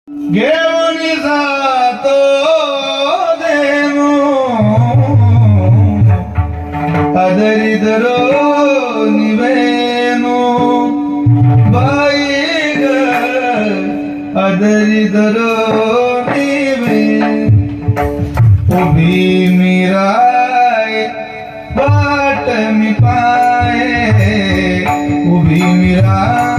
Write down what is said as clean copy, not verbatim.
घेऊन जातो देव आदरी धरो निवेनो बाई ग आदरी धरो निवे उभी मिराय बाट मी पाय उभी मिराय